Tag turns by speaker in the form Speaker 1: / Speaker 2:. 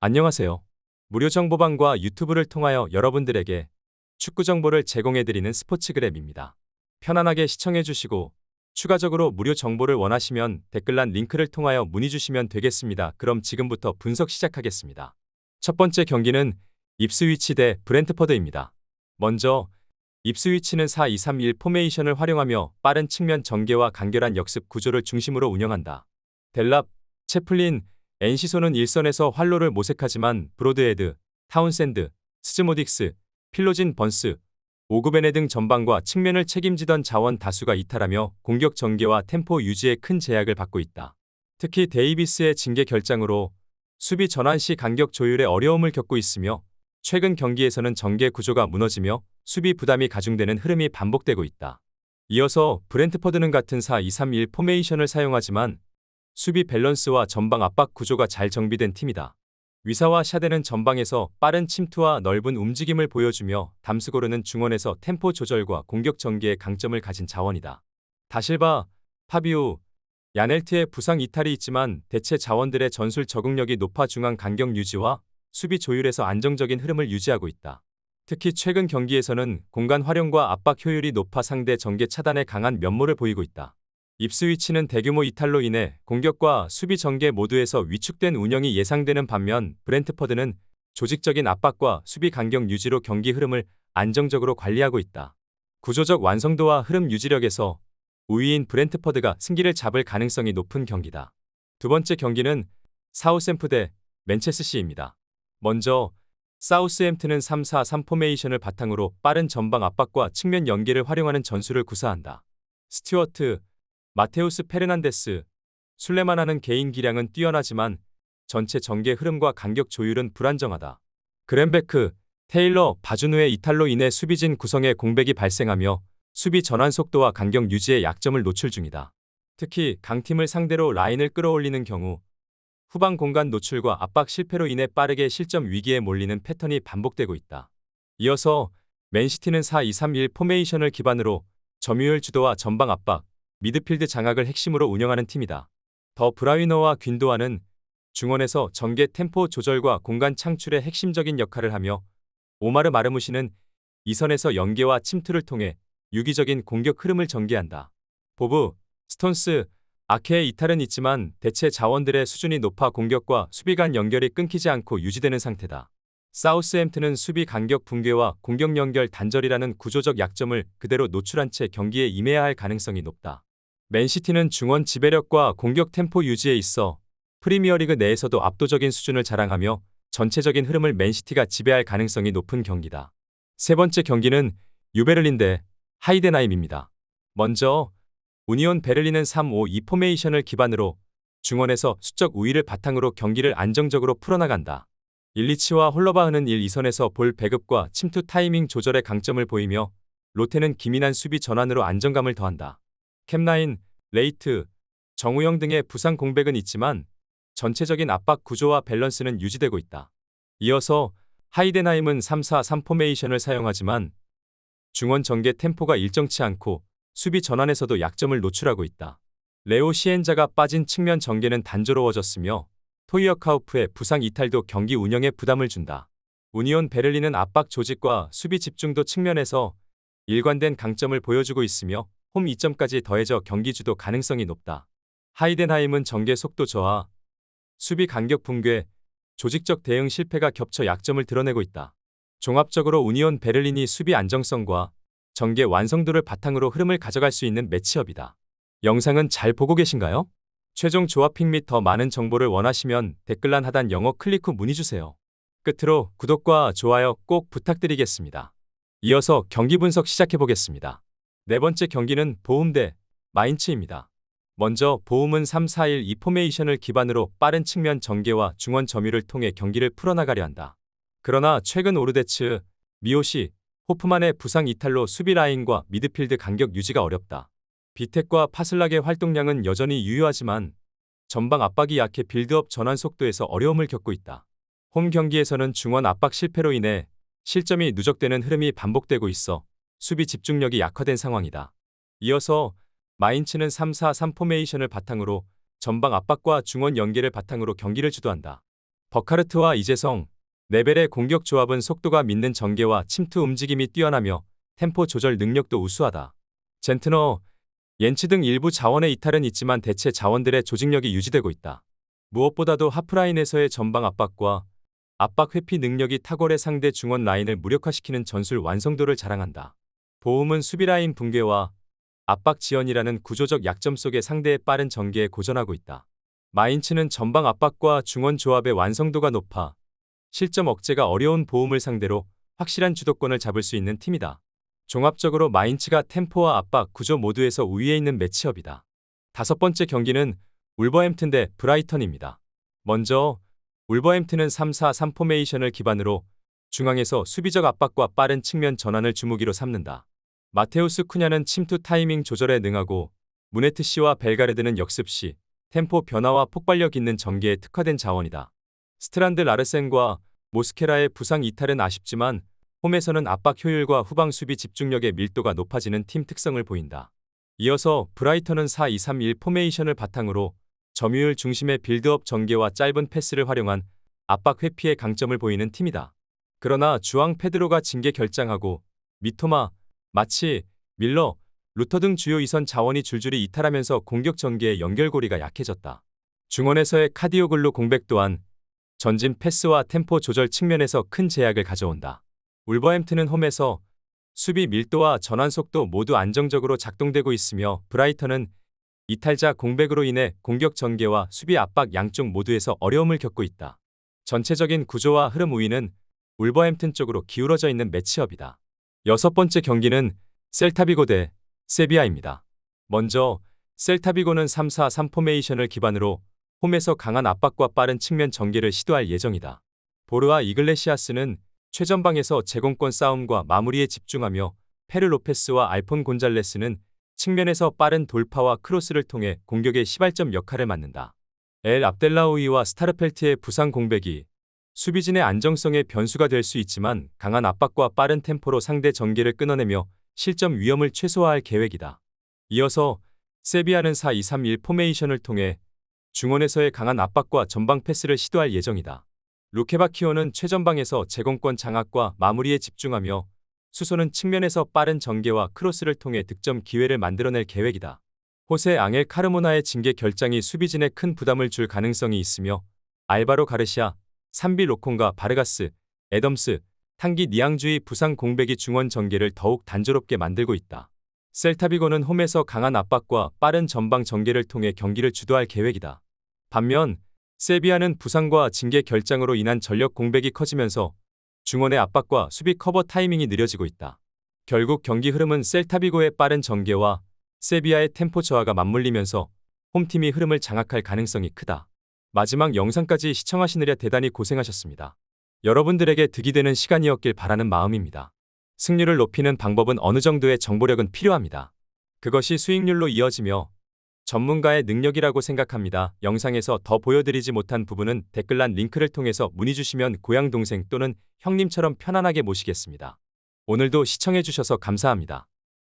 Speaker 1: 안녕하세요. 무료 정보방과 유튜브를 통하여 여러분들에게 축구 정보를 제공해드리는 스포츠그램입니다. 편안하게 시청해주시고 추가적으로 무료 정보를 원하시면 댓글란 링크를 통하여 문의 주시면 되겠습니다. 그럼 지금부터 분석 시작하겠습니다. 첫 번째 경기는 입스위치 대 브렌트퍼드입니다. 먼저 입스위치는 4-2-3-1 포메이션을 활용하며 빠른 측면 전개와 간결한 역습 구조를 중심으로 운영한다. 델랍, 채플린, NC소는 일선에서 활로를 모색하지만 브로드헤드, 타운샌드, 스즈모딕스, 필로진 번스, 오그베네 등 전방과 측면을 책임지던 자원 다수가 이탈하며 공격 전개와 템포 유지에 큰 제약을 받고 있다. 특히 데이비스의 징계 결장으로 수비 전환 시 간격 조율에 어려움을 겪고 있으며 최근 경기에서는 전개 구조가 무너지며 수비 부담이 가중되는 흐름이 반복되고 있다. 이어서 브렌트퍼드는 같은 4-2-3-1 포메이션을 사용하지만 수비 밸런스와 전방 압박 구조가 잘 정비된 팀이다. 위사와 샤데는 전방에서 빠른 침투와 넓은 움직임을 보여주며 담스고르는 중원에서 템포 조절과 공격 전개의 강점을 가진 자원이다. 다실바, 파비우, 야넬트의 부상 이탈이 있지만 대체 자원들의 전술 적응력이 높아 중앙 간격 유지와 수비 조율에서 안정적인 흐름을 유지하고 있다. 특히 최근 경기에서는 공간 활용과 압박 효율이 높아 상대 전개 차단에 강한 면모를 보이고 있다. 입스위치는 대규모 이탈로 인해 공격과 수비 전개 모두에서 위축된 운영이 예상되는 반면 브렌트퍼드는 조직적인 압박과 수비 간격 유지로 경기 흐름을 안정적으로 관리하고 있다. 구조적 완성도와 흐름 유지력에서 우위인 브렌트퍼드가 승기를 잡을 가능성이 높은 경기다. 두 번째 경기는 사우샘프 대 맨체스시티입니다. 먼저 사우스햄튼은 3-4-3 포메이션을 바탕으로 빠른 전방 압박과 측면 연계를 활용하는 전술을 구사한다. 스튜어트, 마테우스 페르난데스, 술레만하는 개인 기량은 뛰어나지만 전체 전개 흐름과 간격 조율은 불안정하다. 그랜베크, 테일러, 바주누의 이탈로 인해 수비진 구성에 공백이 발생하며 수비 전환 속도와 간격 유지에 약점을 노출 중이다. 특히 강팀을 상대로 라인을 끌어올리는 경우 후방 공간 노출과 압박 실패로 인해 빠르게 실점 위기에 몰리는 패턴이 반복되고 있다. 이어서 맨시티는 4-2-3-1 포메이션을 기반으로 점유율 주도와 전방 압박, 미드필드 장악을 핵심으로 운영하는 팀이다. 더 브라위너와 귄도아는 중원에서 전개 템포 조절과 공간 창출의 핵심적인 역할을 하며 오마르 마르무시는 이선에서 연계와 침투를 통해 유기적인 공격 흐름을 전개한다. 보브, 스톤스, 아케의 이탈은 있지만 대체 자원들의 수준이 높아 공격과 수비 간 연결이 끊기지 않고 유지되는 상태다. 사우스햄튼은 수비 간격 붕괴와 공격 연결 단절이라는 구조적 약점을 그대로 노출한 채 경기에 임해야 할 가능성이 높다. 맨시티는 중원 지배력과 공격 템포 유지에 있어 프리미어리그 내에서도 압도적인 수준을 자랑하며 전체적인 흐름을 맨시티가 지배할 가능성이 높은 경기다. 세 번째 경기는 유베를린 대 하이덴하임입니다. 먼저 우니온 베를린은 3-5-2 포메이션을 기반으로 중원에서 수적 우위를 바탕으로 경기를 안정적으로 풀어나간다. 일리치와 홀러바흐는 1-2선에서 볼 배급과 침투 타이밍 조절의 강점을 보이며 로테는 기민한 수비 전환으로 안정감을 더한다. 캡라인, 레이트, 정우영 등의 부상 공백은 있지만 전체적인 압박 구조와 밸런스는 유지되고 있다. 이어서 하이덴하임은 3-4-3 포메이션을 사용하지만 중원 전개 템포가 일정치 않고 수비 전환에서도 약점을 노출하고 있다. 레오 시엔자가 빠진 측면 전개는 단조로워졌으며 토이어 카우프의 부상 이탈도 경기 운영에 부담을 준다. 우니온 베를린은 압박 조직과 수비 집중도 측면에서 일관된 강점을 보여주고 있으며 홈 2점까지 더해져 경기 주도 가능성이 높다. 하이덴하임은 전개 속도 저하, 수비 간격 붕괴, 조직적 대응 실패가 겹쳐 약점을 드러내고 있다. 종합적으로 우니온 베를린이 수비 안정성과 전개 완성도를 바탕으로 흐름을 가져갈 수 있는 매치업이다. 영상은 잘 보고 계신가요? 최종 조합픽 및 더 많은 정보를 원하시면 댓글란 하단 영어 클릭 후 문의주세요. 끝으로 구독과 좋아요 꼭 부탁드리겠습니다. 이어서 경기 분석 시작해보겠습니다. 네 번째 경기는 보움 대 마인츠입니다. 먼저 보움은 3-4-1-2 포메이션을 기반으로 빠른 측면 전개와 중원 점유를 통해 경기를 풀어나가려 한다. 그러나 최근 오르데츠, 미오시, 호프만의 부상 이탈로 수비 라인과 미드필드 간격 유지가 어렵다. 비텍과 파슬락의 활동량은 여전히 유효하지만 전방 압박이 약해 빌드업 전환 속도에서 어려움을 겪고 있다. 홈 경기에서는 중원 압박 실패로 인해 실점이 누적되는 흐름이 반복되고 있어 수비 집중력이 약화된 상황이다. 이어서 마인츠는 3-4-3 포메이션을 바탕으로 전방 압박과 중원 연계를 바탕으로 경기를 주도한다. 버카르트와 이재성, 네벨의 공격 조합은 속도가 믿는 전개와 침투 움직임이 뛰어나며 템포 조절 능력도 우수하다. 젠트너, 옌츠 등 일부 자원의 이탈은 있지만 대체 자원들의 조직력이 유지되고 있다. 무엇보다도 하프라인에서의 전방 압박과 압박 회피 능력이 탁월해 상대 중원 라인을 무력화시키는 전술 완성도를 자랑한다. 보움은 수비라인 붕괴와 압박 지연이라는 구조적 약점 속에 상대의 빠른 전개에 고전하고 있다. 마인츠는 전방 압박과 중원 조합의 완성도가 높아 실점 억제가 어려운 보움을 상대로 확실한 주도권을 잡을 수 있는 팀이다. 종합적으로 마인츠가 템포와 압박 구조 모두에서 우위에 있는 매치업이다. 다섯 번째 경기는 울버햄튼 대 브라이턴입니다. 먼저 울버햄튼은 3-4-3 포메이션을 기반으로 중앙에서 수비적 압박과 빠른 측면 전환을 주무기로 삼는다. 마테우스 쿠냐는 침투 타이밍 조절에 능하고 무네트 씨와 벨가레드는 역습 시 템포 변화와 폭발력 있는 전개에 특화된 자원이다. 스트란드 라르센과 모스케라의 부상 이탈은 아쉽지만 홈에서는 압박 효율과 후방 수비 집중력의 밀도가 높아지는 팀 특성을 보인다. 이어서 브라이턴은 4-2-3-1 포메이션을 바탕으로 점유율 중심의 빌드업 전개와 짧은 패스를 활용한 압박 회피의 강점을 보이는 팀이다. 그러나 주앙 페드로가 징계 결장하고 미토마, 마치, 밀러, 루터 등 주요 이선 자원이 줄줄이 이탈하면서 공격 전개의 연결고리가 약해졌다. 중원에서의 카디오글루 공백 또한 전진 패스와 템포 조절 측면에서 큰 제약을 가져온다. 울버햄튼은 홈에서 수비 밀도와 전환 속도 모두 안정적으로 작동되고 있으며 브라이턴은 이탈자 공백으로 인해 공격 전개와 수비 압박 양쪽 모두에서 어려움을 겪고 있다. 전체적인 구조와 흐름 우위는 울버햄튼 쪽으로 기울어져 있는 매치업이다. 여섯 번째 경기는 셀타비고 대 세비야입니다. 먼저 셀타비고는 3-4-3 포메이션을 기반으로 홈에서 강한 압박과 빠른 측면 전개를 시도할 예정이다. 보르아 이글레시아스는 최전방에서 제공권 싸움과 마무리에 집중하며 페르 로페스와 알폰 곤잘레스는 측면에서 빠른 돌파와 크로스를 통해 공격의 시발점 역할을 맡는다. 엘 압델라우이와 스타르펠트의 부상 공백이 수비진의 안정성의 변수가 될 수 있지만 강한 압박과 빠른 템포로 상대 전개를 끊어내며 실점 위험을 최소화할 계획이다. 이어서 세비야는 4-2-3-1 포메이션을 통해 중원에서의 강한 압박과 전방 패스를 시도할 예정이다. 루케바키오는 최전방에서 제공권 장악과 마무리에 집중하며 수소는 측면에서 빠른 전개와 크로스를 통해 득점 기회를 만들어낼 계획이다. 호세 앙헬 카르모나의 징계 결장이 수비진에 큰 부담을 줄 가능성이 있으며 알바로 가르시아, 산비 로콘과 바르가스, 애덤스, 탄기 니앙주의 부상 공백이 중원 전개를 더욱 단조롭게 만들고 있다. 셀타비고는 홈에서 강한 압박과 빠른 전방 전개를 통해 경기를 주도할 계획이다. 반면 세비야는 부상과 징계 결장으로 인한 전력 공백이 커지면서 중원의 압박과 수비 커버 타이밍이 느려지고 있다. 결국 경기 흐름은 셀타비고의 빠른 전개와 세비야의 템포 저하가 맞물리면서 홈팀이 흐름을 장악할 가능성이 크다. 마지막 영상까지 시청하시느라 대단히 고생하셨습니다. 여러분들에게 득이 되는 시간이었길 바라는 마음입니다. 승률을 높이는 방법은 어느 정도의 정보력은 필요합니다. 그것이 수익률로 이어지며 전문가의 능력이라고 생각합니다. 영상에서 더 보여드리지 못한 부분은 댓글란 링크를 통해서 문의 주시면 고향 동생 또는 형님처럼 편안하게 모시겠습니다. 오늘도 시청해주셔서 감사합니다.